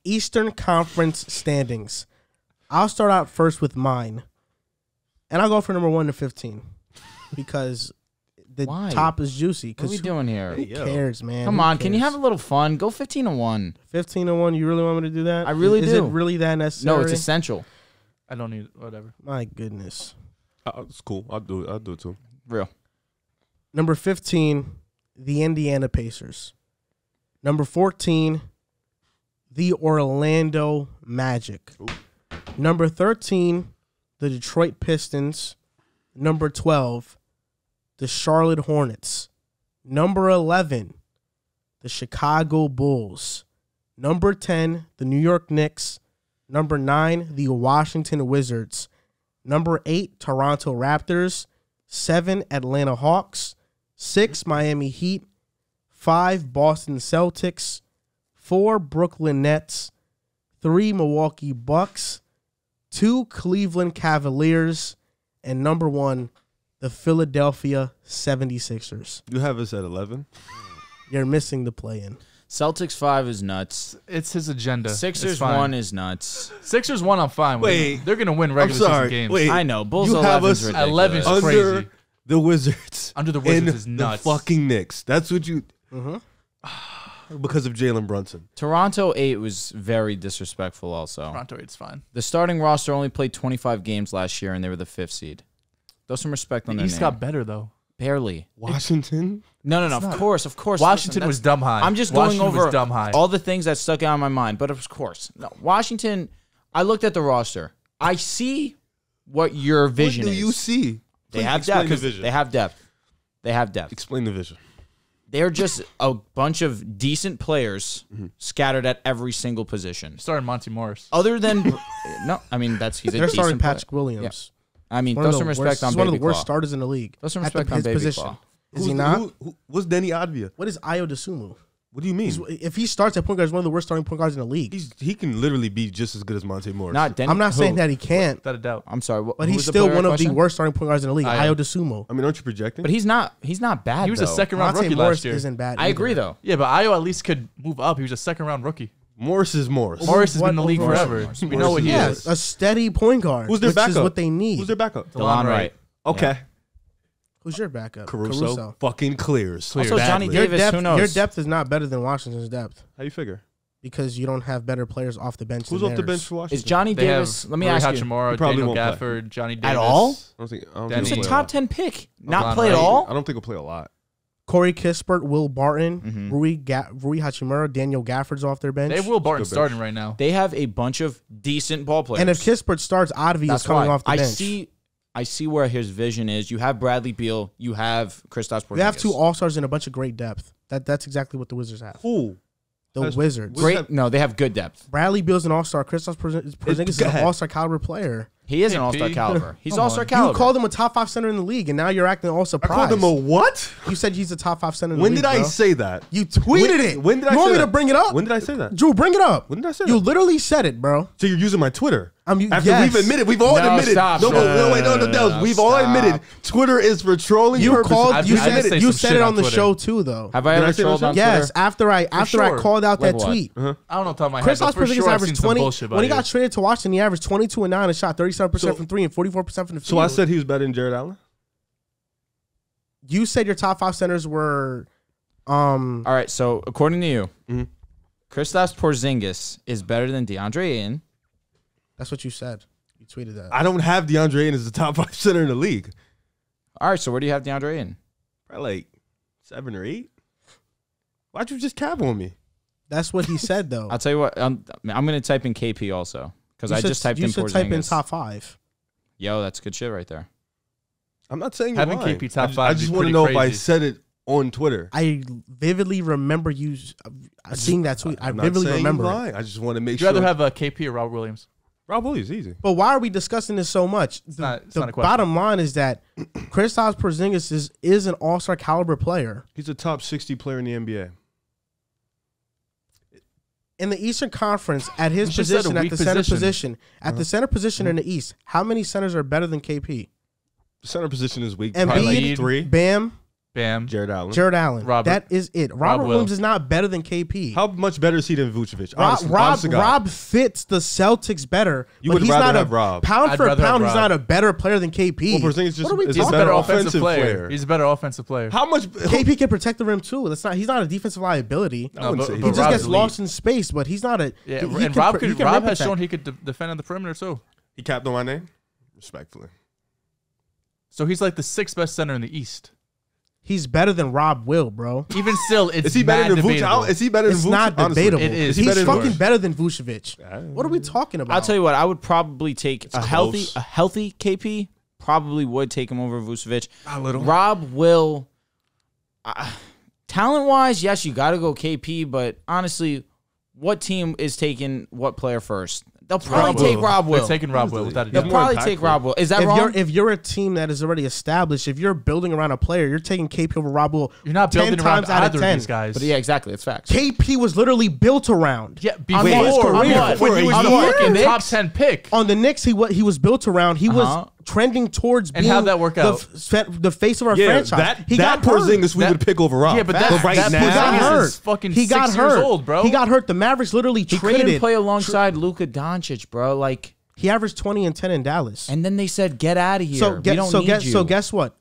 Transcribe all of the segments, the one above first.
Eastern Conference standings. I'll start out first with mine. And I'll go for number 1 to 15. Because the top is juicy. What are we doing here? Who cares, man? Come on, can you have a little fun? Go 15-1. 15-1, you really want me to do that? I really do. Is it really that necessary? No, it's essential. I don't need whatever. My goodness. It's cool. I'll do it too. Real. Number 15, the Indiana Pacers. Number 14, the Orlando Magic. Ooh. Number 13, the Detroit Pistons. Number 12, the Charlotte Hornets. Number 11, the Chicago Bulls. Number 10, the New York Knicks. Number 9, the Washington Wizards. Number 8, Toronto Raptors. 7, Atlanta Hawks. 6, Miami Heat. 5, Boston Celtics. 4, Brooklyn Nets. 3, Milwaukee Bucks. 2, Cleveland Cavaliers. And number 1, the Philadelphia 76ers. You have us at 11? You're missing the play-in. Celtics 5 is nuts. It's his agenda. Sixers 1 is nuts. Sixers 1, I'm fine with. Wait. They're going to win regular season games. Wait. I know. Bulls You 11 have is us ridiculous. 11 is under crazy. the Wizards. Under the Wizards and is nuts. The fucking Knicks. That's what you... Mm-hmm. Because of Jalen Brunson. Toronto 8 was very disrespectful also. Toronto 8's fine. The starting roster only played 25 games last year, and they were the 5th seed. Throw some respect on The their East name. got better, though. Barely. Washington? No. Of course. Washington Listen, was dumb high. I'm just Washington going over was dumb high. all the things that stuck out in my mind. But of course, no. Washington, I looked at the roster. I see what your vision is. What do you see? They have Explain depth. the vision. They have depth. They have depth. Explain the vision. They're just a bunch of decent players scattered at every single position. Starting Monty Morris. Other than no, I mean he's a They're starting decent player. Patrick Williams. I mean, One throw of the some respect worst- on he's one of Baby the worst Claw. starters in the league. Throw some At respect on his Baby position. Claw. Is he not? What's Denny Advia? What is Ayo Dosunmu? What do you mean? If he starts at point guard, he's one of the worst starting point guards in the league. He can literally be just as good as Monte Morris. Not Denny. I'm not saying who? that he can't, Without a doubt. I'm sorry, but who he's was the still player one of question? the worst starting point guards in the league. Ayo. Ayo Dosunmu. I mean, aren't you projecting? But he's not bad. He was a though. second-round Monte rookie Morris last year. isn't bad. I agree either. though. Yeah, but Ayo at least could move up. He was a second-round rookie. Morris is Morris. Morris has been in the league overall? forever. Morris. We know what he Yeah, is. a steady point guard. Who's their which backup? is what they need. Who's their backup? DeLon Wright. Okay. Who's your backup? Caruso. Fucking clears. Clears. Also, Johnny Badly. Davis. Who knows? Your depth is not better than Washington's depth How you figure? because you don't have better players off the bench. Who's than off the theirs. bench for Washington? Is Johnny They Davis? have Let me Rui ask you. Hachimura, He probably Daniel won't play. Gafford, Johnny Davis. At all? I don't think Danny He's a he'll play top lot. 10 pick. DeLon Not play at Wright. all. I don't think he'll play a lot. Corey Kispert, Will Barton, Mhm. Rui Hachimura, Daniel Gafford's off their bench. They have Will Barton Good bench. starting right now. They have a bunch of decent ball players. and if Kispert starts, Advi is That's coming why off the bench. I see where his vision is. You have Bradley Beal. You have Kristaps Porzingis. They have 2 All-Stars and a bunch of great depth. That's exactly what the Wizards have. Who? The Has- Wizards. Great. No, they have good depth. Bradley Beal's an All-Star. Kristaps Porzingis is Go an ahead. All-Star caliber player. He is an KP. all-star caliber. He's Come all-star on. caliber. You called him a top 5 center in the league, and now you're acting all I surprised. called him a what? You said he's a top 5 center in the When league. did I bro. say that? You tweeted it. When did I You say want me that? to bring it up? When did I say that? Drew, bring it up. When did I say You that? literally said it, bro. So you're using my Twitter. After We've admitted, we've all No, admitted. stop. No, Dehls. We've all Stop. admitted Twitter is for trolling You purposes. called. I've You been- said I've it. said You some said shit it on on the Twitter. show too, though. Have I Did ever I say trolled that? on Yes, Twitter? after I sure. called out Like that what? tweet. I don't know top of my head. Kristaps but for Porzingis sure I've averaged seen some 20. bullshit When he about got traded to Washington, he averaged 22 and 9 and shot 37% from 3 and 44% from the field. So I said he was better than Jared Allen? You said your top 5 centers were. All right, so according to you, Mhm. Kristaps Porzingis is better than DeAndre Ayton. That's what you said. You tweeted that. I don't have DeAndre Ayton as the top 5 center in the league. All right, so where do you have DeAndre Ayton? Probably like 7 or 8. Why'd you just cap on me? That's what he said, though. I'll tell you what. I'm going to type in KP also because I just typed in You should Porzingis. type in top 5. Yo, that's good shit right there. I'm not saying you're Having lying. KP top I 5 just would be want to pretty know if I crazy. said it on Twitter. I vividly remember you seeing that tweet. I I'm not vividly saying remember you're it. lying. I just want to make Would you sure. rather have a KP or Rob Williams? Rob Williams, easy. But why are we discussing this so much? It's The not a question. bottom line is that Kristaps Porzingis is an all-star caliber player. He's a top 60 player in the NBA. In the Eastern Conference, at his You just said a position, at weak the center position. position, at the center position in the East, how many centers are better than KP? The center position is weak. Embiid, Probably like 3. Bam, Bam. Jared Allen. Jared Allen. Robert. That is it. Robert Will. Williams is not better than KP. How much better is he than Vucevic? Honestly, Rob fits the Celtics better. You but would he's rather not have Rob. Pound I'd for rather have pound, he's Rob. not a better player than KP. Well, Porzingis What are we is He's a a better better offensive player. player. He's a better offensive player. How much? KP can protect the rim too. That's not. He's not a defensive liability. I wouldn't say He he's just Rob's gets elite. lost in space, but he's not a. Yeah, he and can Rob he can Rob rim has protect. shown he could defend on the perimeter too. He capped on my name, respectfully. So he's like the 6th best center in the East. He's better than Rob Will, bro. Even still, it's Is he better than debatable. Vucevic? Is he better than It's Vucevic? not Honestly. debatable. It is. he He's better than fucking Vucevic? better than Vucevic. What are we talking about? I'll tell you what. I would probably take a healthy close. KP. Probably would take him over Vucevic. A little. Rob Will. Talent wise, yes, you got to go KP. But honestly, what team is taking what player first? They'll probably take Rob Will. They're taking Rob Will without a They'll doubt. more probably take impactful. Rob Will. Is that wrong? If you're a team that is already established, if you're building around a player, you're taking KP over Rob Will. You're not 10 building around times out of either 10. of these guys. But yeah, exactly. It's facts. KP was literally built around. Yeah, On before his career. when he was On the the fucking Knicks? top 10 pick. On the Knicks, he was built around. He was trending towards And being how'd that work out? the face of our Yeah, franchise. He that got hurt. Porzingis we That- would pick over Rob. Yeah, but But that- right that now, He got Porzingis hurt. is fucking he got 6 hurt. years old, bro. He got hurt. The Mavericks literally He traded. couldn't play alongside Luka Doncic, bro. Like, He averaged 20 and 10 in Dallas. and then they said, "Get out of here. We don't need you." So guess what?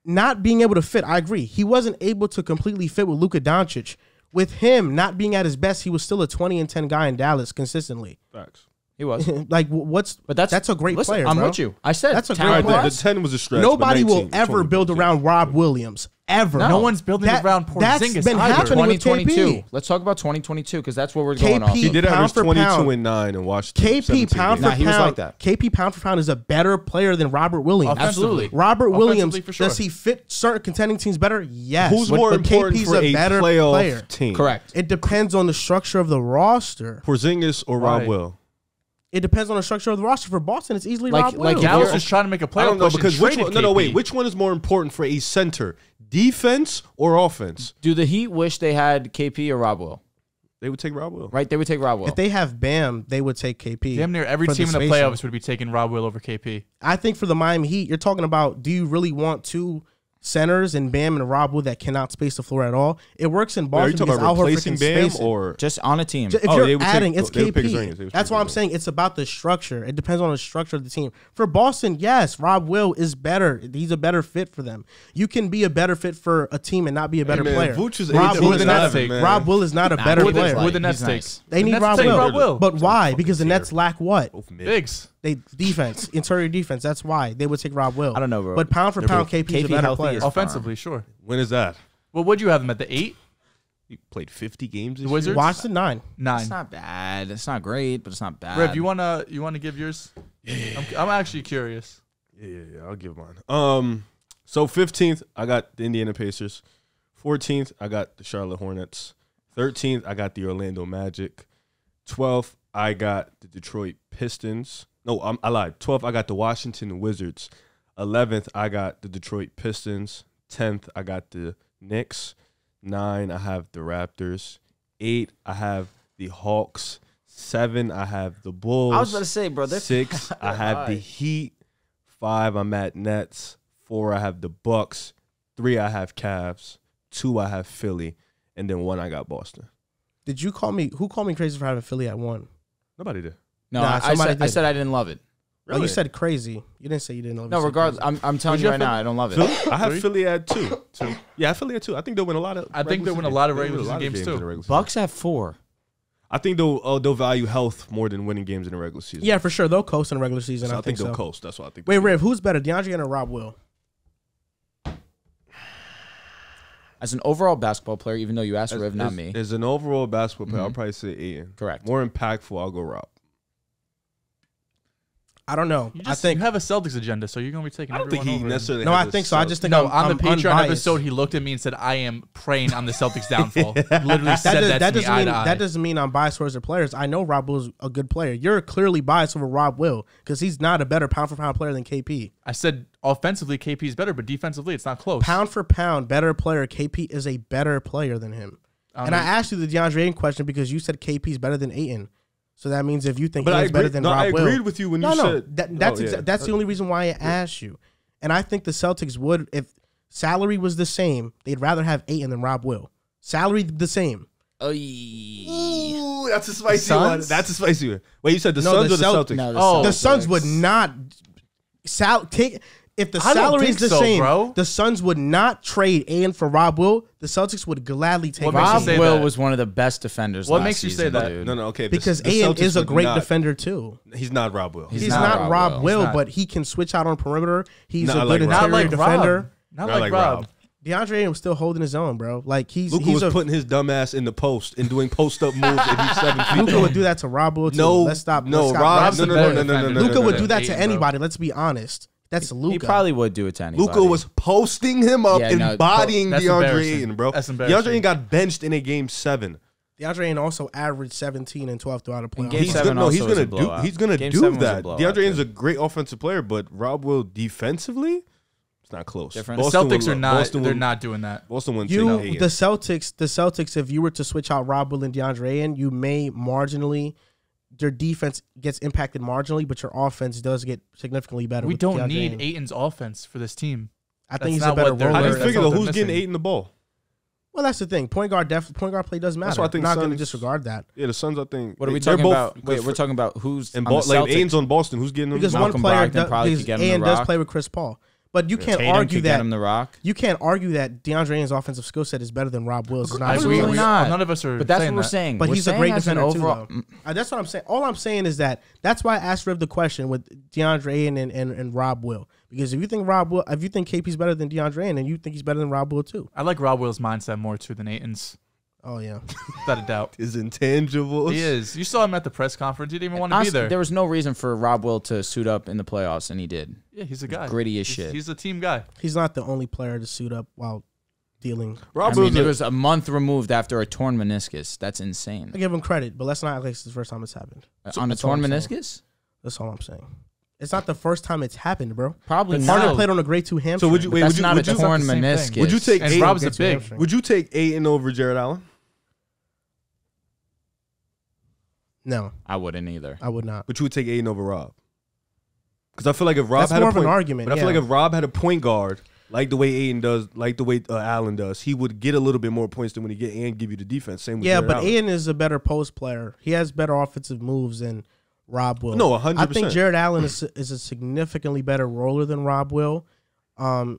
Not being able to fit. I agree. He wasn't able to completely fit with Luka Doncic. With him not being at his best, he was still a 20 and 10 guy in Dallas consistently. Facts. He was. Like But that's a great listen, player. I'm bro. with you. I said That's a great talent player. The wise. 10 was a stretch. Nobody but will 19, ever 20, build around Rob Williams. Ever. No. No one's building around Porzingis That's been either. happening with 2022. KP. Let's talk about 2022 because that's what we're going off. KP He Of. did Pound average for 22 pound. and 9 and Washington. KP 17 pound games. for he was pound. like that. KP pound for pound is a better player than Robert Williams. Offensively. Robert Williams, Offensively, for sure. does he fit certain contending teams better? Yes. Who's more but important KP's for a better playoff player. team? Correct. It depends on the structure of the roster. Porzingis or Rob Right. Will? It depends on the structure of the roster. For Boston, it's easily Like- Rob like Will. Dallas you're- is trying to make a I playoff don't know push because and which traded one? No, KP. wait. Which one is more important for a center? Defense or offense? Do the Heat wish they had KP or Rob Will? They would take Rob Will. Right? They would take Rob Will. If they have Bam, they would take KP. Damn near every for team in the spacing. playoffs would be taking Rob Will over KP. I think for the Miami Heat, you're talking about, do you really want two centers and Bam and Rob Will that cannot space the floor at all? It works in Wait, are you Boston talking because about Al Horford replacing can Bam space it. or? Just on a team. If Oh, they you're would adding, take- it's they would pick KP. Porzingis. They would That's pick why I'm Porzingis. saying it's about the structure. It depends on the structure of the team. For Boston, yes, Rob Will is better. He's a better fit for them. You can be a better fit for a team and not be a better man, player. Vooch is Rob 18 Will is and not. 11, man. Rob Will is not a better Who the- player. who With the Nets He's take. nice. They need Nets Rob take Will. Rob Will. But why? Fucking Because the Nets tier. lack what? Both mid. Bigs. They defense, interior defense. That's why they would take Rob Will. I don't know, bro. But pound for They're pound, both- KP's a KP better healthy player. is- Offensively, sure. When is that? Well, what'd you have them at the 8? He played 50 games this Wizards? year. Washington 9. 9. It's not bad. It's not great, but it's not bad. Rev, you wanna give yours? I'm actually curious. Yeah. I'll give mine. So 15th, I got the Indiana Pacers. 14th, I got the Charlotte Hornets. 13th, I got the Orlando Magic. 12th, I got the Detroit Pistons. No, I lied. 12th, I got the Washington Wizards. 11th, I got the Detroit Pistons. 10th, I got the Knicks. 9, I have the Raptors. 8, I have the Hawks. 7, I have the Bulls. I was about to say, bro. 6, I have the Heat. 5, I'm at Nets. 4, I have the Bucks. 3, I have Cavs. 2, I have Philly. And then 1, I got Boston. Did you call me? Who called me crazy for having Philly at 1? Nobody did. No, Nah, I somebody said did. I didn't love it. Oh, you said crazy. You didn't say you didn't love it. No, You said regardless, crazy. I'm telling Who'd you you right have now, I don't love it. Philly? I have 3? Philly at 2. Yeah, I have Philly at 2. I think they'll win a lot of. I think they'll win a lot of regular season games, too. in the regular season. Bucks have 4. I think they'll value health more than winning games in the regular season. Yeah, for sure. They'll coast in the regular season. So I think they'll so. coast. That's what I think. Wait, Riv, who's better, DeAndre Ayton or Rob Will? As an overall basketball player, even though you asked Riv, not me. As an overall basketball player, I'll probably say Ayton. Correct. More impactful, I'll go Rob. I don't know. You I think you have a Celtics agenda, so you're gonna be taking. I don't think everyone he over him. necessarily. no. has I a think so. I self- just think No, I'm on the Patreon unbiased. episode, he looked at me and said, "I am preying on the Celtics' downfall." He literally said that to me doesn't eye mean to eye. that doesn't mean I'm biased towards the players. I know Rob Will's a good player. You're clearly biased over Rob Will because he's not a better pound for pound player than KP. I said offensively, KP is better, but defensively, it's not close. Pound for pound, better player. KP is a better player than him. And I asked you the DeAndre Ayton question because you said KP is better than Ayton. So that means if you think But I Ayton's better agreed. than No, Rob I Will. agreed with you when you No, said that's Oh, yeah. that's the only reason why I asked you. And I think the Celtics would if salary was the same, they'd rather have Ayton than Rob Will. Salary the same. Ooh, that's a spicy Suns? one. That's a spicy one. Wait, you said the Suns or the Celtics? No, The Suns would not take if the I don't salary is think the so, same. bro. The Suns would not trade Ayton for Rob Will. The Celtics would gladly take What makes you Rob say Will that? was one of the best defenders. What last makes you say season, that? dude. No, okay. because the Ayton Celtics is a would great not- defender too. He's not Rob Will. He's not not Rob Rob Will. Will, He's not. but he can switch out on perimeter. He's Not a like good Rob. interior Not like defender. Rob. Not Not like like Rob. Rob. DeAndre Ayton was still holding his own, bro. Like he's Luka was putting his dumb ass in the post and doing post up moves, and he's 7 feet. Luka would do that to Rob Will too. No, let's stop. no, let's stop. Rob. Rob's No, the no, better no, no, no, defender. no, Luka no, would no. do that to Ayton, bro. anybody. Let's be honest. That's Luka. He probably would do it to anybody. Luka was posting him up, Yeah, no, embodying that's DeAndre embarrassing. Ayton, bro. That's embarrassing. DeAndre Ayton got benched in a game 7. DeAndre Ayton also averaged 17 and 12 throughout the playoffs. Game He's 7 gonna, no, he's also was gonna a do. blowout. He's gonna Game do 7 was a that. blowout, DeAndre Ayton's dude. a great offensive player, but Rob Will defensively, it's not close. Different. The Boston Celtics would- are not. Boston They're would- not doing that. Boston wouldn't You, take the Ayton. Celtics, if you were to switch out Rob Will and DeAndre Ayton, you may marginally, their defense gets impacted marginally, but your offense does get significantly better. We with don't DeAndre need Ayton. Ayton's offense for this team. I That's think he's a not better what they're roller. How do you That's figure what though? they're Who's getting missing. Ayton the ball? Well, that's the thing. Point guard play does matter. That's why I think I'm not going to Suns- disregard that Yeah, the Suns. I think. What are we they're talking both- about? Wait, because we're talking about who's and on the like Celtics. Ayton's on Boston. Who's getting him? because the one ball? Malcolm player Brogdon probably because could get him the Ayton does rock. play with Chris Paul, but you can't Tatum argue could get that him the rock. you can't argue that DeAndre Ayton's offensive skill set is better than Rob Will's. It's not Absolutely true. not. None of us are. But that's saying what we're that. saying. But We're he's a saying great as an defender overall. too. Though. That's what I'm saying. All I'm saying is that's why I asked Riv the question with DeAndre Ayton and Rob Will. Because if you think KP's better than DeAndre Ayton, then you think he's better than Rob Will too. I like Rob Will's mindset more too than Ayton's. Oh yeah. Without a doubt. His intangibles. He is. You saw him at the press conference. He didn't even want to be Honestly, there. there was no reason for Rob Will to suit up in the playoffs, and he did. Yeah, he's a guy. Gritty as He's- shit. He's a team guy. He's not the only player to suit up while dealing. Rob I mean, Will's it a- was a month removed after a torn meniscus. That's insane. I give him credit, but let's not act like it's the first time it's happened. On a that's all torn I'm saying. meniscus? That's all I'm saying. It's not the first time it's happened, bro. Probably But not. Harden No. played on a grade 2 hamstring. So would you wait? That's Would you not would a you, torn That's not the same meniscus. thing. would you take And Ayton? Rob's a Grade 2 big. hamstring. Would you take Ayton over Jared Allen? No, I wouldn't either. I would not. But you would take Ayton over Rob? Because I feel like if Rob That's had more a of an point, argument. but I feel yeah. like if Rob had a point guard like the way Ayton does, like the way Allen does, he would get a little bit more points than when he get and give you the defense. Same with Yeah, Jared but Allen. Ayton is a better post player. He has better offensive moves than Rob Will. No, 100%. I think Jared Allen is a significantly better roller than Rob Will.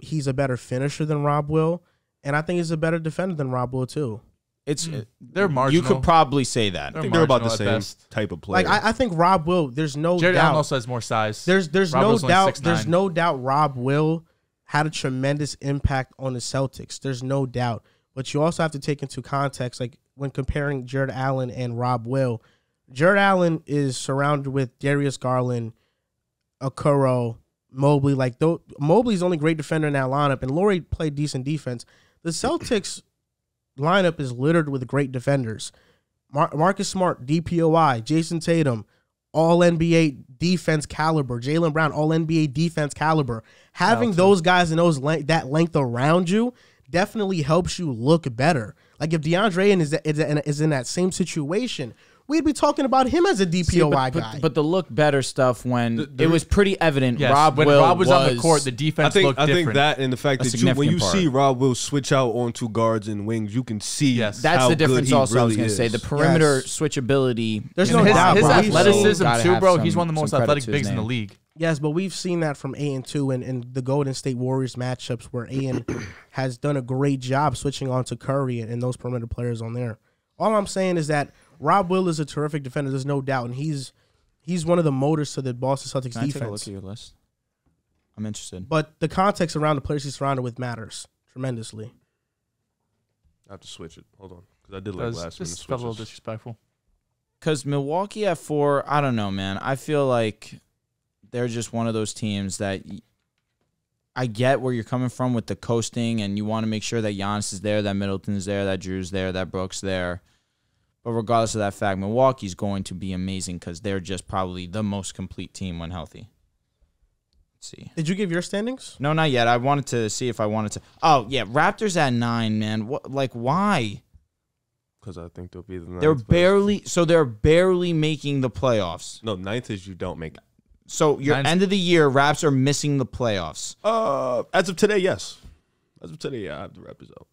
He's a better finisher than Rob Will, and I think he's a better defender than Rob Will too. It's They're marginal. You could probably say that. I think they're about the marginal at same best. type of player. Like I think Rob Will. There's no Jared Allen doubt. also has more size. There's Rob no Will's only doubt. 6'9". There's no doubt Rob Will had a tremendous impact on the Celtics. There's no doubt. But you also have to take into context, like when comparing Jared Allen and Rob Will, Jared Allen is surrounded with Darius Garland, Okoro, Mobley. Like Mobley's the only great defender in that lineup, and Laurie played decent defense. The Celtics lineup is littered with great defenders. Marcus Smart, DPOI, Jason Tatum, all NBA defense caliber. Jaylen Brown, all NBA defense caliber. Having those guys and that length around you definitely helps you look better. Like if DeAndre is in that same situation, we'd be talking about him as a DPOI guy. But the look better stuff when it was pretty evident Yes, Rob when Will Rob was on the court, the defense looked I different. think that and the fact A that when you significant see part. Rob Will switch out onto guards and wings, you can see Yes. That's how the difference good he also I was really going to say. is. The perimeter Yes. switchability. There's And no doubt, his bro. athleticism Gotta too, have bro. some- He's one of the most some credit athletic to his bigs in the name. league. Yes, but we've seen that from Ayton too, and the Golden State Warriors matchups where Ayton has done a great job switching on to Curry and those perimeter players on there. All I'm saying is that Rob Will is a terrific defender. There's no doubt, and he's one of the motors to the Boston Celtics Can I take a look defense. at your list? I'm interested. But the context around the players he's surrounded with matters tremendously. I have to switch it. Hold on, because I did like last minute This felt a little switches. disrespectful. Because Milwaukee at 4, I don't know, man. I feel like they're just one of those teams that I get where you're coming from with the coasting, and you want to make sure that Giannis is there, that Middleton's there, that Drew's there, that Brooks there. But regardless of that fact, Milwaukee's going to be amazing because they're just probably the most complete team when healthy. Let's see. Did you give your standings? No, not yet. I wanted to see if I wanted to. Oh, yeah. Raptors at 9, man. What? Like, why? Because I think they'll be the ninth. They're barely making the playoffs. No, ninth is you don't make it. So your Nine's- end of the year, Raps are missing the playoffs. As of today, yes. As of today, I have the Raptors out.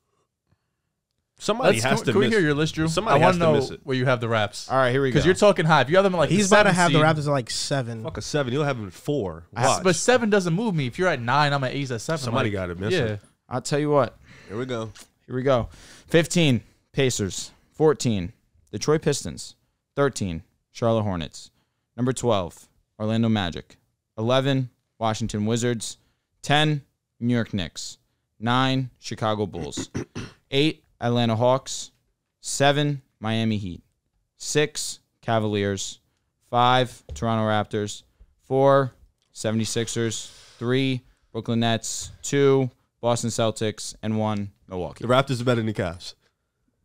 Somebody has to Can we miss. hear your list, Drew? Somebody I has want to to miss know it. where you have the Raps. All right, here we go. Because you're talking high. If you have them like He's about to have the 7 Raptors at like 7. Fuck a 7. You'll have him at 4. Watch. But 7 doesn't move me. If you're at 9, I'm at 8 at 7. Somebody got to miss Yeah. it. I'll tell you what. Here we go. Here we go. 15, Pacers. 14, Detroit Pistons. 13, Charlotte Hornets. Number 12, Orlando Magic. 11, Washington Wizards. 10, New York Knicks. 9, Chicago Bulls. 8, Atlanta Hawks. 7, Miami Heat. 6, Cavaliers. 5, Toronto Raptors. 4, 76ers. 3, Brooklyn Nets. 2, Boston Celtics. And 1, Milwaukee. The Raptors are better than the Cavs.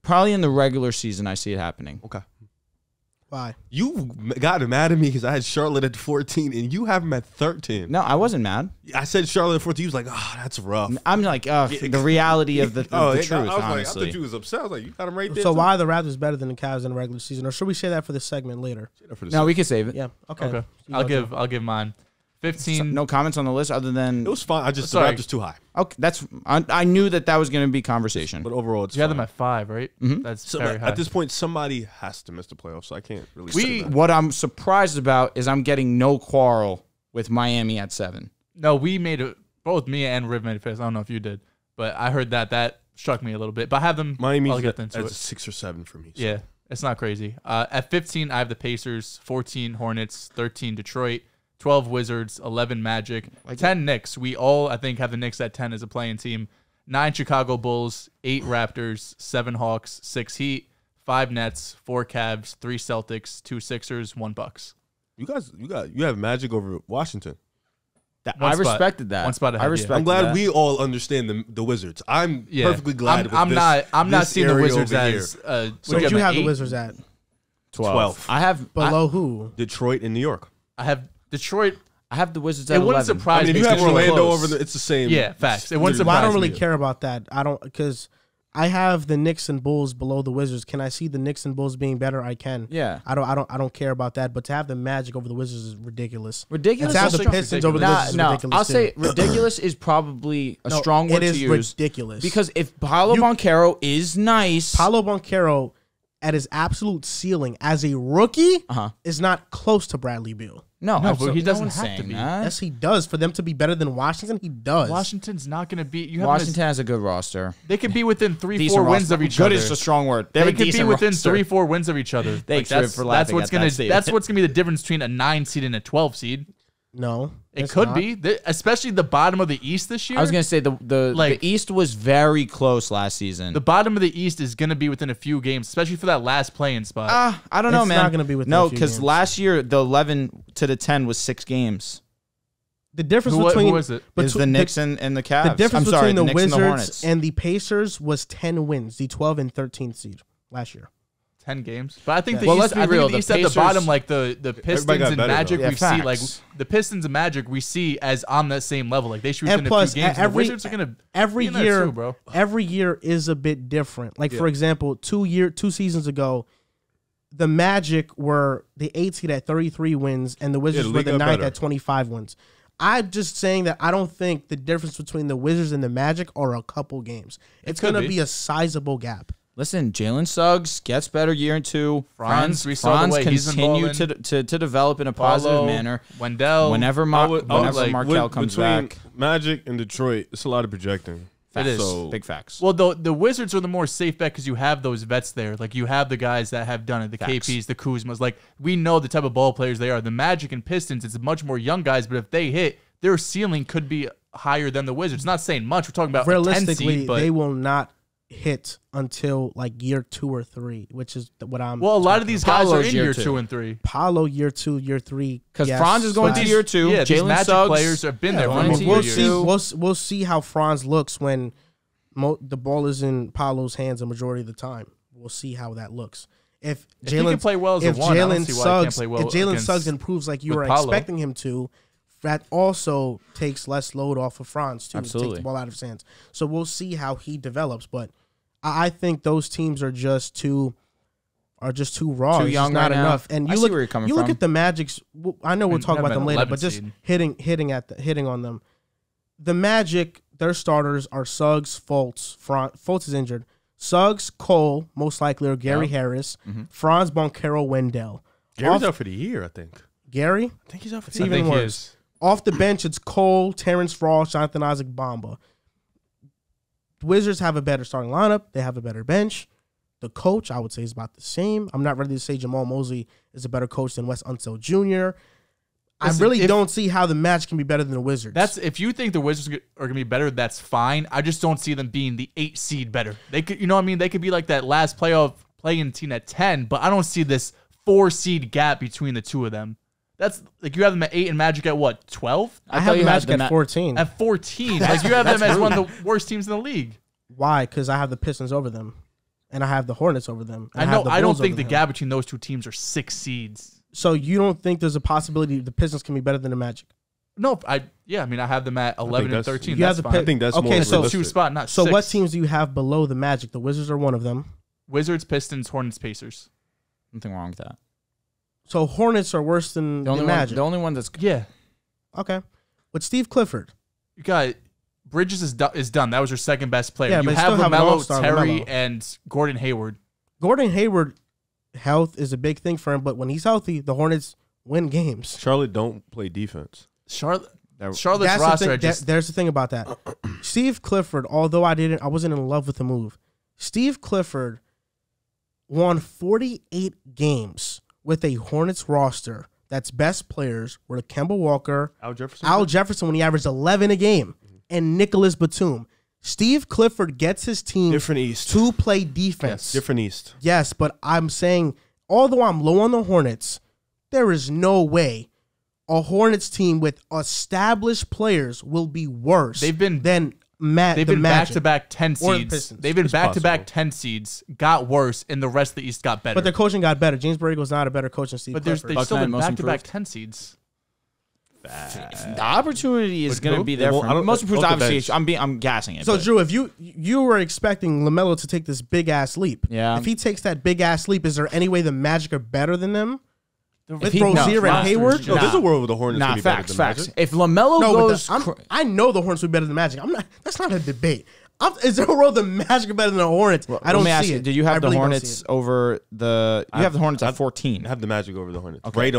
Probably in the regular season, I see it happening. Okay. Why? You got mad at me because I had Charlotte at 14 and you have them at 13. No, I wasn't mad. I said Charlotte at 14. You was like, oh, that's rough. I'm like, the reality of the truth, I was like, I honestly. thought you was upset. I was like, you got them right there. So too? why are the Raptors better than the Cavs in the regular season? Or should we say that for the segment later? No, we can save it. Yeah. Okay. Okay. You I'll go, give mine. 15. No comments on the list other than It was fine. I just Sorry. the Raptors too high. okay. I knew that was going to be conversation. But overall, it's You had fine. them at 5, right? Mhm. That's So very high. at this point, somebody has to miss the playoffs, so I can't really say that. What I'm surprised about is I'm getting no quarrel with Miami at 7. No, we made it. Both me and Riv made it face. I don't know if you did, but I heard that struck me a little bit. But I have them. Miami's I'll get at into it. 6 or 7 for me. So. Yeah, it's not crazy. At 15, I have the Pacers. 14, Hornets. 13, Detroit. 12, Wizards. 11, Magic. 10, Knicks. We all, I think, have the Knicks at 10 as a playing team. 9, Chicago Bulls. 8, Raptors. 7, Hawks. 6, Heat. 5, Nets. 4, Cavs. 3, Celtics. 2, Sixers. 1, Bucks. You have Magic over Washington. I spot. respected that. One spot ahead, I yeah. respect. I'm glad that. we all understand the Wizards. I'm Yeah. perfectly glad. I'm with not. I'm not this seeing the area Wizards over as. So would what you have the 8? Wizards at? 12. I have Below who? Detroit and New York. I have Detroit. I have the Wizards It at wouldn't 11. surprise I mean, me if you have because they're Orlando close. over, it's the same. Yeah, facts. It wouldn't Well, I surprise don't really me. care about that. I don't because I have the Knicks and Bulls below the Wizards. Can I see the Knicks and Bulls being better? I can. Yeah. I don't care about that. But to have the Magic over the Wizards is ridiculous. Ridiculous. To have is the strong- Pistons over the Nah, Wizards is no, ridiculous. I'll too. say ridiculous is probably a No, strong word it to is use. ridiculous Because if Paolo You- Banchero is nice, Paolo Banchero at his absolute ceiling as a rookie is not close to Bradley Beal. no, No, but he no doesn't one's have to saying be. that. Yes, he does. For them to be better than Washington, he does. Washington's not going to be. You have Washington has a good roster. They could be within 3-4 Decent wins roster. of each Good other. is a strong word. They have a could be decent within roster. 3-4 wins of each other. Thanks, Like, Riv, for laughing what's at that gonna. statement. That's what's gonna be the difference between a 9 seed and a 12 seed. No, It it's could not. be, especially the bottom of the East this year. I was gonna say the East was very close last season. The bottom of the East is gonna be within a few games, especially for that last play-in spot. I don't know, It's man. not gonna be within no, a few because games. last year the 11 to the 10 was 6 games. The difference Who between was it? Is the Knicks and the Cavs? the difference I'm sorry, between the Knicks and the Wizards Hornets. and the Pacers was 10 wins, the 12 and 13th seed last year. 10 games. But I think Yeah. the Well, East, let's be I think real, the the East at the Pacers- bottom, like the Pistons got and better, Magic, though. we Yeah, see like facts. the Pistons and Magic we see as on that same level. Like they shoot And within plus, a few games. And the every Wizards are gonna every be in there year, too, bro. every year is a bit different. Like for example, 2 seasons ago, the Magic were the 8th seed at 33 wins, and the Wizards the were league the got 9th better. at 25 wins. I'm just saying that I don't think the difference between the Wizards and the Magic are a couple games. It's could going to be. be a sizable gap. Listen, Jalen Suggs gets better year 2. Franz, we saw the Franz way he's continue involving. to develop in a positive Paulo, manner. Wendell. Whenever Markel comes between back, Magic and Detroit, it's a lot of projecting. It is. So, big facts. Well, the Wizards are the more safe bet because you have those vets there. Like you have the guys that have done it, the Facts. KPs, the Kuzmas. Like we know the type of ball players they are. The Magic and Pistons, it's much more young guys, but if they hit, their ceiling could be higher than the Wizards. Not saying much. We're talking about a 10 Realistically, seed, but they will not hit until like year 2 or 3, which is what I'm. well, a lot of these guys are Paolo's in year year 2. 2 and 3. Paulo year 2, year 3. Because Franz is going but- to year 2. Yeah, these Jalen Magic Suggs players have been there for going to multiple year years. 2. We'll see how Franz looks when the ball is in Paulo's hands a majority of the time. We'll see how that looks. If If he can play well as a if one, I don't Jalen see why he can't Suggs, play well if Jalen against- Suggs improves like you with were Paolo. expecting him to, that also takes less load off of Franz too. To Absolutely. take the ball out of his hands. So we'll see how he develops. But I think those teams are just too raw. Too It's just young not right now. enough. And I you see look, where you're coming you look from. at the Magic's. I know we'll And talk have about an them later, 11 but just seed. hitting the Magic. their starters are Suggs, Fultz. Fultz is injured. Suggs, Cole, most likely, or Gary Harris. Franz, Boncaro, Wendell. Gary's out for the year, I think. Gary? I think he's out for It's the year. even worse. Off the bench, it's Cole, Terrence Frost, Jonathan Isaac, Bamba. The Wizards have a better starting lineup. They have a better bench. The coach, I would say, is about the same. I'm not ready to say Jamal Mosley is a better coach than Wes Unseld Jr. I really don't see how the Magic can be better than the Wizards. That's if you think the Wizards are going to be better, that's fine. I just don't see them being the 8 seed better. They could, you know what I mean? They could be like that last play-in team at 10, but I don't see this 4 seed gap between the two of them. That's like you have them at 8 and Magic at what, 12? I have the Magic at 14. At 14. Like you have them as one of the worst teams in the league. Why? Because I have the Pistons over them, and I have the Hornets over them. I know. I don't think the gap between those two teams are 6 seeds. So you don't think there's a possibility the Pistons can be better than the Magic? No, I have them at 11 and 13. That's fine. I think that's Okay, more so realistic. 2 spot, not So 6. what teams do you have below the Magic? The Wizards are one of them. Wizards, Pistons, Hornets, Pacers. Nothing wrong with that. So Hornets are worse than the Magic. The only one that's Yeah. Okay. With Steve Clifford. You got Bridges is done. That was your second best player. Yeah, you but have still have an LaMelo, all-star Terry, LaMelo. and Gordon Hayward. Gordon Hayward, health is a big thing for him, but when he's healthy, the Hornets win games. Charlotte don't play defense. Charlotte's That's roster. the thing. There's the thing about that. Steve Clifford, although I wasn't in love with the move. Steve Clifford won 48 games with a Hornets roster that's best players were Kemba Walker, Al Jefferson when he averaged 11 a game, and Nicholas Batum. Steve Clifford gets his team Different East. to play defense. Different East. Yes, but I'm saying, although I'm low on the Hornets, there is no way a Hornets team with established players will be worse They've been than They've been back-to-back 10 Or the seeds. Pistons. They've been It's back-to-back possible. 10 seeds, got worse, and the rest of the East got better. But their coaching got better. James Borrego's not a better coach than Steve But Clifford. they've still been most back-to-back improved. 10 seeds. the opportunity is With going to who? be there Well, for I don't- him. Most improved, off the obviously. bench. I'm gassing it. So but- Drew, if you were expecting LaMelo to take this big ass leap, Yeah. if he takes that big ass leap, is there any way the Magic are better than them? With he- Rozier no, and Hayward? No, there's a world where the Hornets can be better than facts. Magic. If LaMelo No, goes, but I know the Hornets will be better than Magic. That's not a debate. Is there a world the Magic are better than the Hornets? I don't let me ask see you, it. did you have I the really don't see Hornets it. over the? You have the Hornets at 14. I have the Magic over the Hornets. Okay.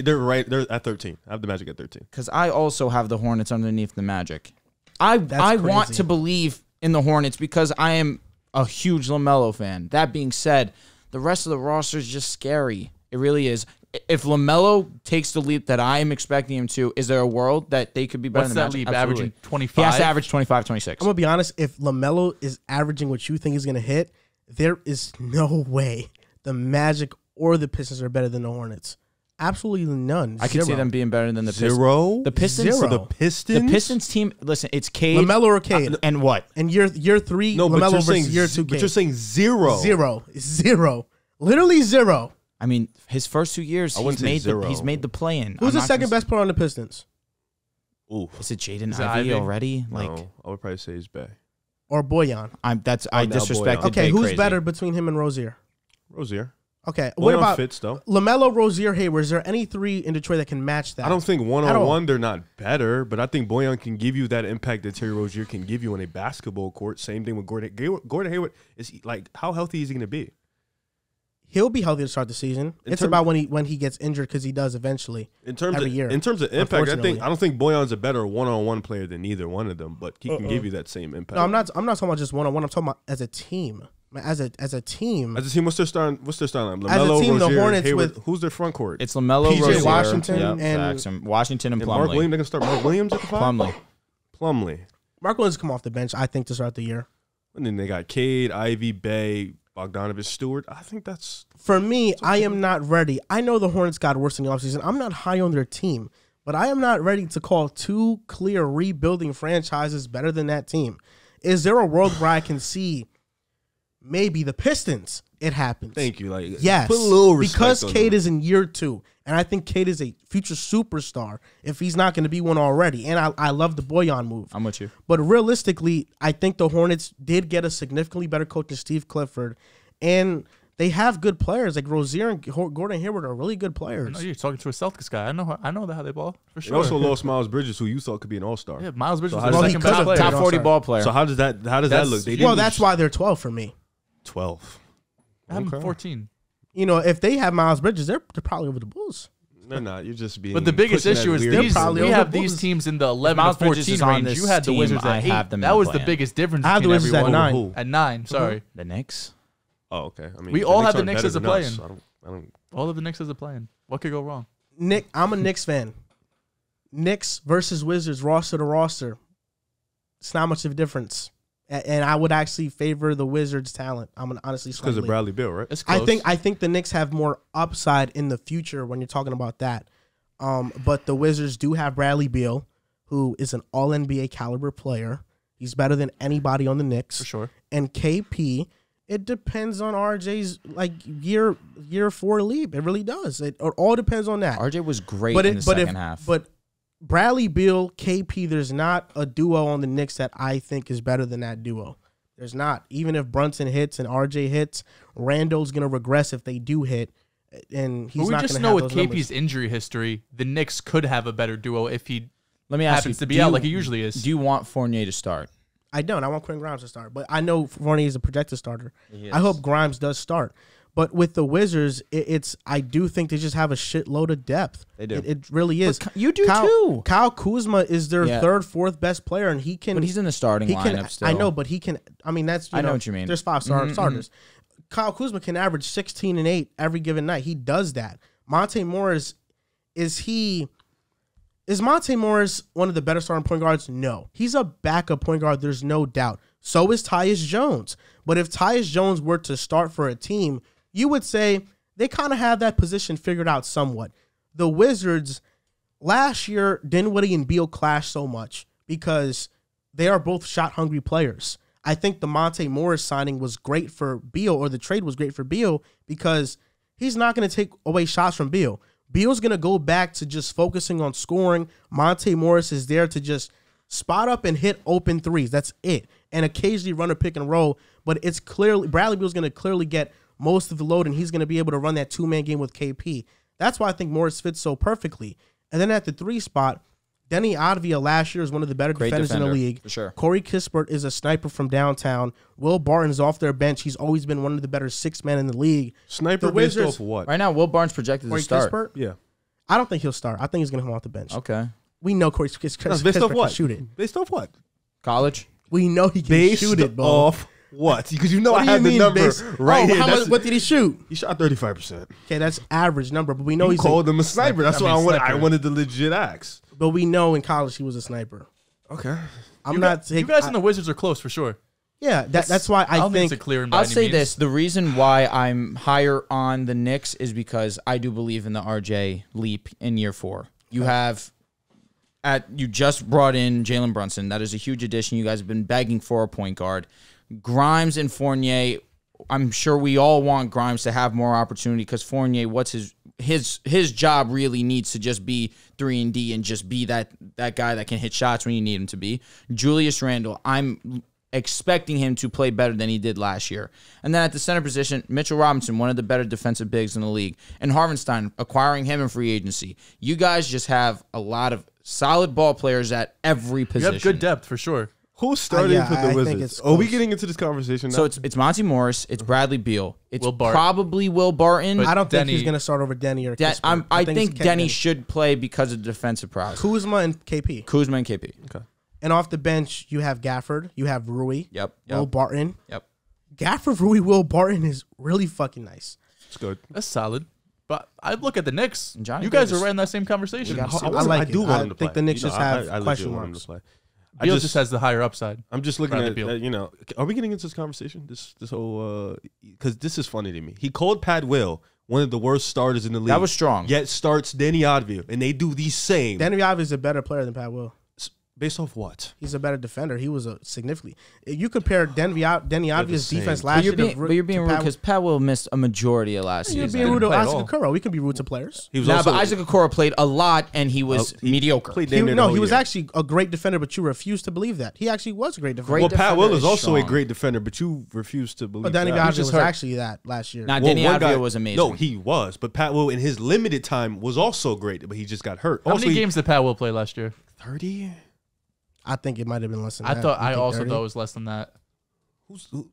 They're at 13. I have the Magic at 13. Because I also have the Hornets underneath the Magic. I That's want crazy. to believe in the Hornets because I am a huge LaMelo fan. That being said, the rest of the roster is just scary. It really is. If LaMelo takes the leap that I am expecting him to, is there a world that they could be better What's than that the Magic? leap? Absolutely. Averaging 25? He has to average 25, 26. I'm gonna be honest. If LaMelo is averaging what you think he's gonna hit, there is no way the Magic or the Pistons are better than the Hornets. Absolutely none. I could see Zero. them being better than the Pistons. Zero? The Pistons. Zero. The Pistons? The Pistons team. Listen, it's Cade. LaMelo or Cade. And what? And year 3, No, but LaMelo you're saying versus year 2, but Cade. you're saying zero. Zero. Literally zero. I mean, his first 2 years, I wouldn't say zero. he's made the play-in. Who's I'm the not second gonna best player on the Pistons? Ooh. Is it Jaden Is it Ivey Ivy? already? Like, No, I would probably say he's Bay. Or Boyan? I now disrespected. Boyan. Okay, Bay who's crazy. better between him and Rozier? Rozier. Okay, what Boyan about fits though? LaMelo, Rozier, Hayward? Is there any 3 in Detroit that can match that? I don't think At all. one-on-one they're not better, but I think Boyan can give you that impact that Terry Rozier can give you on a basketball court. Same thing with Gordon. Gordon Hayward is like, how healthy is he going to be? He'll be healthy to start the season. It's about when he gets injured because he does eventually. In terms Every of year, impact, unfortunately. I don't think Boyan's a better one-on-one player than either one of them, but he can give you that same impact. No, I'm not talking about just one-on-one. I'm talking about as a team. As a team. As a team, what's their starting? What's their starting line? As a LaMelo, team, the Rozier, Hornets Hayward. with- Who's their front court? It's LaMelo, PJ Rozier, Washington yep, and- facts. Washington and Mark Plumlee. Williams. They can start Mark Williams at the 5. Plumlee. Mark Williams come off the bench, I think, to start the year. And then they got Cade, Ivy, Bay, Bogdanovich, Stewart. I think that's For me, I am not ready. I know the Hornets got worse in the offseason. I'm not high on their team, but I am not ready to call 2 clear rebuilding franchises better than that team. Is there a world where I can see maybe the Pistons? It happens. Thank you. Like, Yes, put a little respect because on Cade them. is in year 2, and I think Cade is a future superstar if he's not going to be one already. And I love the Boyan move. I'm with you. But realistically, I think the Hornets did get a significantly better coach than Steve Clifford, and They have good players. Like Rozier and Gordon Hayward are really good players. No, you're talking to a Celtics guy. I know how they ball for They sure. also lost Miles Bridges, who you thought could be an All-Star. Yeah, Miles Bridges So was how the does second that- best player. Top 40 All-Star. ball player. So how does that That's- look? They Well, didn't that's why they're 12 for me. 12. I have him Okay. 14. You know, if they have Miles Bridges, they're probably over the Bulls. They're not. You're just being. But the biggest pushing issue that is weird these. probably We over have the these Bulls. teams in the 11 Miles to Bridges 14 is on range. this You had the team, Wizards I at have 8. them That in was the plan. biggest difference. I have the between Wizards at everyone. 9. Who? At 9, sorry. The Knicks. Oh, okay. I mean, We all have the aren't Knicks better as a than us, play-in. so I don't. All of the Knicks as a plan. What could go wrong? I'm a Knicks fan. Knicks versus Wizards, roster to roster. It's not much of a difference. And I would actually favor the Wizards' talent. I'm gonna honestly Because of slightly. Bradley Beal, right? It's close. I think the Knicks have more upside in the future when you're talking about that. But the Wizards do have Bradley Beal, who is an All NBA caliber player. He's better than anybody on the Knicks. for sure. And KP, it depends on RJ's like year 4 leap. It really does. It all depends on that. RJ was great in the second half. But Bradley Beal, KP, there's not a duo on the Knicks that I think is better than that duo. There's not. Even if Brunson hits and RJ hits, Randall's gonna regress if they do hit, and he's But we not just gonna know have with those KP's numbers. injury history, the Knicks could have a better duo if he Let me ask happens you, to be do out you- like he usually is. Do you want Fournier to start? I don't. I want Quentin Grimes to start, but I know Fournier is a projected starter. I hope Grimes does start. But with the Wizards, I do think they just have a shitload of depth. They do. It really is. You do too. Kyle Kuzma is their Yeah. third, fourth best player, and he can. But he's in the starting he can. lineup still. I know, but he can. I mean, that's I know what you mean. There's 5 starters. Kyle Kuzma can average 16 and 8 every given night. He does that. Monte Morris is Monte Morris one of the better starting point guards? No. He's a backup point guard, there's no doubt. So is Tyus Jones. But if Tyus Jones were to start for a team, you would say they kind of have that position figured out somewhat. The Wizards, last year, Dinwiddie and Beal clashed so much because they are both shot-hungry players. I think the Monte Morris signing was great for Beal, or the trade was great for Beal, because he's not going to take away shots from Beal. Beal's going to go back to just focusing on scoring. Monte Morris is there to just spot up and hit open threes. That's it. And occasionally run a pick and roll. But it's clearly, Bradley Beal's going to clearly get most of the load, and he's going to be able to run that 2-man game with KP. That's why I think Morris fits so perfectly. And then at the 3 spot, Denny Advia last year is one of the better Great defenders in the defender, league. for sure. Corey Kispert is a sniper from downtown. Will Barton's off their bench. He's always been one of the better 6-men in the league. Sniper The based Wizards- off of what? Right now, Will Barnes projected Corey to start. Kispert? Yeah. I don't think he'll start. I think he's going to come off the bench. Okay. We know Corey Kispert No, based off can what? shoot it. Based off what? College. We know he can Based shoot it, bro. off what? Because you know What I do have you the mean number based- right here. What did he shoot? He shot 35%. Okay, that's average number, but we know You he's called him a sniper. That's I what mean, I wanted. sniper. I wanted to legit ask. But we know in college he was a sniper. Okay. I'm not taking. You guys in the Wizards are close for sure. Yeah, that's why I I don't think think. it's a clear. by I'll any say means. this: the reason why I'm higher on the Knicks is because I do believe in the RJ leap in year 4. You just brought in Jalen Brunson. That is a huge addition. You guys have been begging for a point guard. Grimes and Fournier. I'm sure we all want Grimes to have more opportunity because Fournier, what's his job really needs to just be 3-and-D and just be that guy that can hit shots when you need him to be. Julius Randle, I'm expecting him to play better than he did last year. And then at the center position, Mitchell Robinson, one of the better defensive bigs in the league. And Harvenstein, acquiring him in free agency. You guys just have a lot of solid ball players at every You position. have good depth for sure. Who's starting yeah, for the I think Wizards? it's Are we close. getting into this conversation now? So it's Monty Morris, it's Bradley Beal, it's Will Barton. probably Will Barton. But I don't think he's Denny- going to start over Denny or Kispert. I it's think Ken Denny should play because of defensive prowess. Kuzma and KP. Kuzma and KP. And off the bench, you have Gafford, you have Rui, Yep. Will Barton. Yep. Gafford, Rui, Will Barton is really fucking nice. it's good. That's solid. But I look at the Knicks. And Johnny You guys Davis. are right in that same conversation. I like it. do want I him to think play. the Knicks just have I legit question want him marks. to play. Beal just has the higher upside. I'm just looking Bradley at, Beal. you know, are we getting into this conversation? This whole, because this is funny to me. He called Pat Will one of the worst starters in the league. That was strong. Yet starts Denny Advia, and they do the same. Denny Advia is a better player than Pat Will. Based off what? He's a better defender. He was a significantly. If you compare Denny Avdia's same. defense But last you're year, being, rude because Pat Will missed a majority of last you're season. being rude to play at Isaac all. Okoro. We can be rude to players. He was Nah, also, but Isaac Okoro played a lot, and he was mediocre. played damn near the No, whole he was year. actually a great defender, but you refuse to believe that. He actually was a great defender. Great Well, Pat defender Will is is also a strong. great defender, but you refuse to believe But Danny that. Avdia He's just was hurt. actually that last year. Nah, Well, Denny one guy- Avdia was amazing. No, he was, but Pat Will in his limited time was also great, but he just got hurt. How Also, many games did Pat Will play last year? 30? I think it might have been less than that. I You also think 30? thought it was less than that.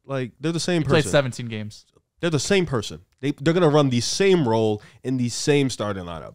Like they're the same He played person. 17 games. They're the same person. They're gonna run the same role in the same starting lineup.